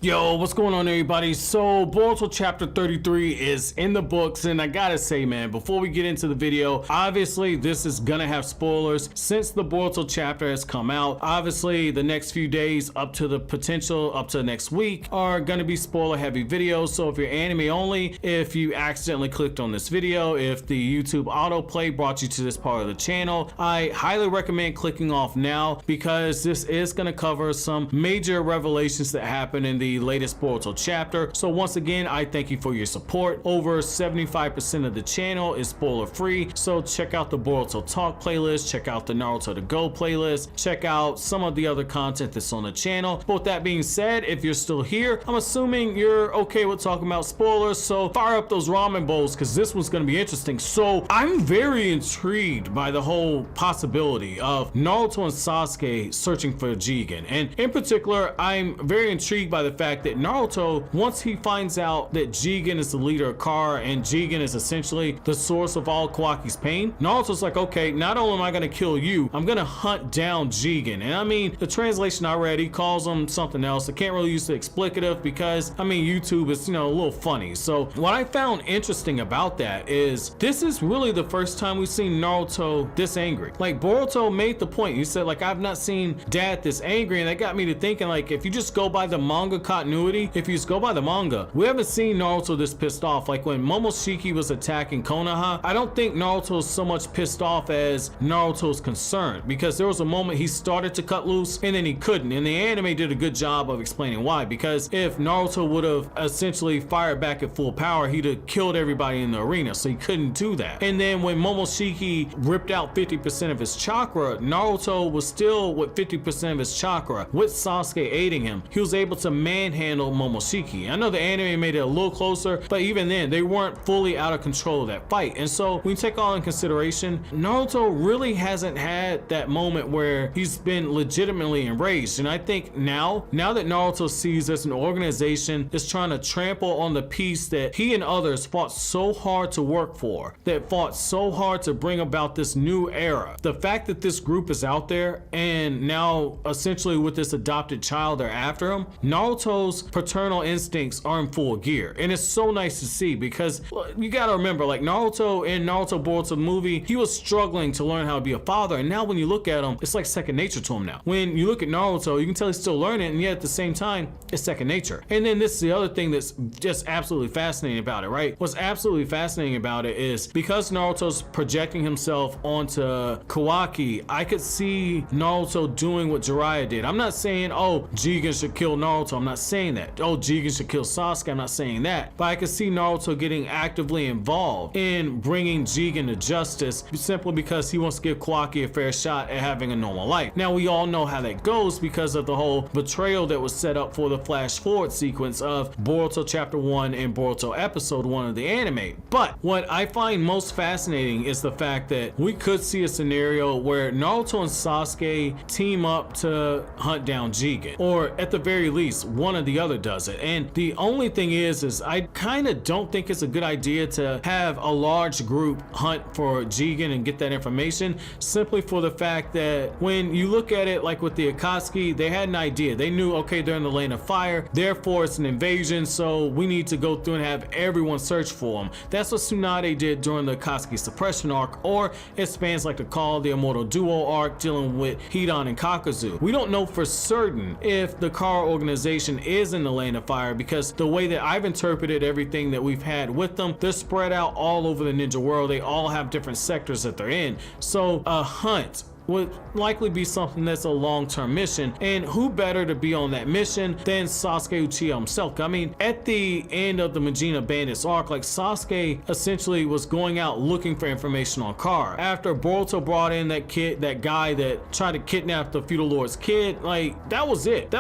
Yo, what's going on everybody? So Boruto chapter 33 is in the books, and I gotta say, man, before we get into the video, obviously this is gonna have spoilers since the Boruto chapter has come out. Obviously the next few days up to next week are gonna be spoiler heavy videos. So if you're anime only, if you accidentally clicked on this video, if the YouTube autoplay brought you to this part of the channel, I highly recommend clicking off now, because this is gonna cover some major revelations that happen in the latest Boruto chapter. So once again, I thank you for your support. Over 75% of the channel is spoiler free, so check out the Boruto Talk playlist, check out the Naruto To Go playlist, check out some of the other content that's on the channel. But with that being said, if you're still here, I'm assuming you're okay with talking about spoilers, so fire up those ramen bowls, because this one's going to be interesting. So I'm very intrigued by the whole possibility of Naruto and Sasuke searching for Jigen, and in particular I'm very intrigued by the fact that Naruto, once he finds out that Jigen is the leader of Kar and Jigen is essentially the source of all Kawaki's pain, Naruto's like, okay, not only am I gonna kill you, I'm gonna hunt down Jigen. And I mean, the translation I read, he calls him something else. I can't really use the explicative because, I mean, YouTube is, a little funny. So what I found interesting about that is this is really the first time we've seen Naruto this angry. Like, Boruto made the point, he said, like, I've not seen dad this angry, and that got me to thinking, like, if you just go by the manga continuity, if you just go by the manga, we haven't seen Naruto this pissed off. Like when Momoshiki was attacking Konoha, I don't think Naruto's so much pissed off as Naruto's concerned, because there was a moment he started to cut loose and then he couldn't, and the anime did a good job of explaining why. Because if Naruto would have essentially fired back at full power, he'd have killed everybody in the arena, so he couldn't do that. And then when Momoshiki ripped out 50% of his chakra, Naruto was still with 50% of his chakra, with Sasuke aiding him. He was able to manhandle Momoshiki. I know the anime made it a little closer, but even then they weren't fully out of control of that fight. And so when you take all in consideration, Naruto really hasn't had that moment where he's been legitimately enraged. And I think now that Naruto sees there's an organization that's trying to trample on the peace that he and others fought so hard to work for, that fought so hard to bring about this new era, the fact that this group is out there and now essentially with this adopted child they're after him, Naruto's paternal instincts are in full gear. And it's so nice to see, because you gotta remember, like, Naruto in Naruto Boruto movie, he was struggling to learn how to be a father, and now when you look at him, it's like second nature to him now. When you look at Naruto, you can tell he's still learning, and yet at the same time it's second nature. And then this is the other thing that's just absolutely fascinating about it, right? What's absolutely fascinating about it is because Naruto's projecting himself onto Kawaki, I could see Naruto doing what Jiraiya did. I'm not saying, oh, Jigen should kill Naruto, I'm not saying that. Oh, Jigen should kill Sasuke, I'm not saying that. But I can see Naruto getting actively involved in bringing Jigen to justice, simply because he wants to give Kawaki a fair shot at having a normal life. Now we all know how that goes because of the whole betrayal that was set up for the flash forward sequence of Boruto chapter 1 and Boruto episode 1 of the anime. But what I find most fascinating is the fact that we could see a scenario where Naruto and Sasuke team up to hunt down Jigen, or at the very least one or the other does it. And the only thing is I kind of don't think it's a good idea to have a large group hunt for Jigen and get that information, simply for the fact that when you look at it, like with the Akatsuki, they had an idea. They knew, okay, they're in the lane of fire, therefore it's an invasion, so we need to go through and have everyone search for them. That's what Tsunade did during the Akatsuki suppression arc, or its fans like to call the Immortal Duo arc, dealing with Hidan and Kakuzu. We don't know for certain if the Kar organization is in the lane of fire, because the way that I've interpreted everything that we've had with them, they're spread out all over the ninja world. They all have different sectors that they're in. So a hunt would likely be something that's a long-term mission, and who better to be on that mission than Sasuke Uchiha himself? I mean, at the end of the Majima Bandits arc, like, Sasuke essentially was going out looking for information on Kar. After Boruto brought in that guy that tried to kidnap the feudal lord's kid, like, that was it.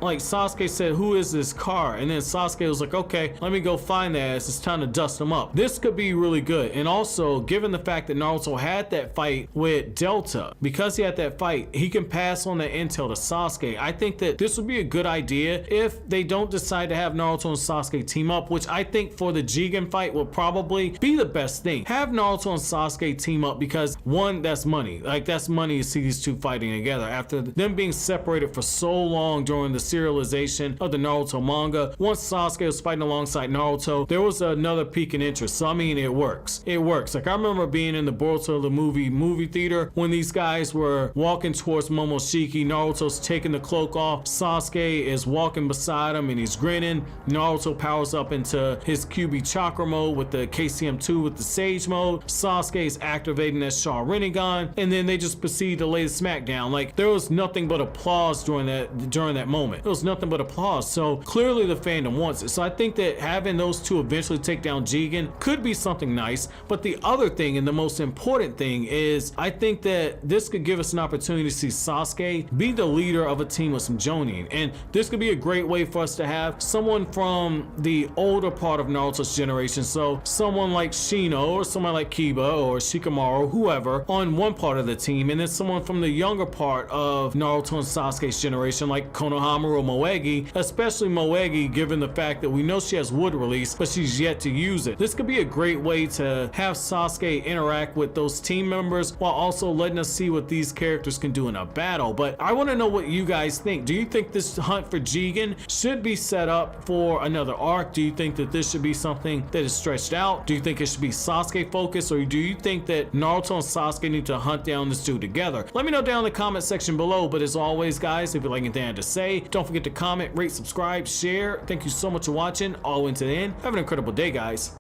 Like, Sasuke said, who is this Kar? And then Sasuke was like, okay, let me go find that ass, it's time to dust him up. This could be really good. And also, given the fact that Naruto had that fight with Delta, because he had that fight, he can pass on that intel to Sasuke. I think that this would be a good idea if they don't decide to have Naruto and Sasuke team up, which I think for the Jigen fight will probably be the best thing. Have Naruto and Sasuke team up because one, that's money. Like, that's money to see these two fighting together after them being separated for so long during the serialization of the Naruto manga. Once Sasuke was fighting alongside Naruto, there was another peak in interest. So I mean, it works. It works. Like, I remember being in the Boruto the movie theater when these guys were walking towards Momoshiki. Naruto's taking the cloak off. Sasuke is walking beside him and he's grinning. Naruto powers up into his QB chakra mode with the KCM2 with the Sage mode. Sasuke is activating that Sharingan, and then they just proceed to lay the smack down. Like, there was nothing but applause during that moment. There was nothing but applause. So clearly the fandom wants it. So I think that having those two eventually take down Jigen could be something nice. But the other thing, and the most important thing, is I think that this could give us an opportunity to see Sasuke be the leader of a team with some Jonin. And this could be a great way for us to have someone from the older part of Naruto's generation. So someone like Shino or someone like Kiba or Shikamaru, whoever, on one part of the team, and then someone from the younger part of Naruto and Sasuke's generation like Konohama or Moegi, especially Moegi, given the fact that we know she has wood release, but she's yet to use it. This could be a great way to have Sasuke interact with those team members while also letting us see what these characters can do in a battle. But I want to know what you guys think. Do you think this hunt for Jigen should be set up for another arc? Do you think that this should be something that is stretched out? Do you think it should be Sasuke focused, or do you think that Naruto and Sasuke need to hunt down this dude together? Let me know down in the comment section below. But as always, guys, if you like anything I had to say, don't forget to comment, rate, subscribe, share. Thank you so much for watching all the way to the end. Have an incredible day, guys.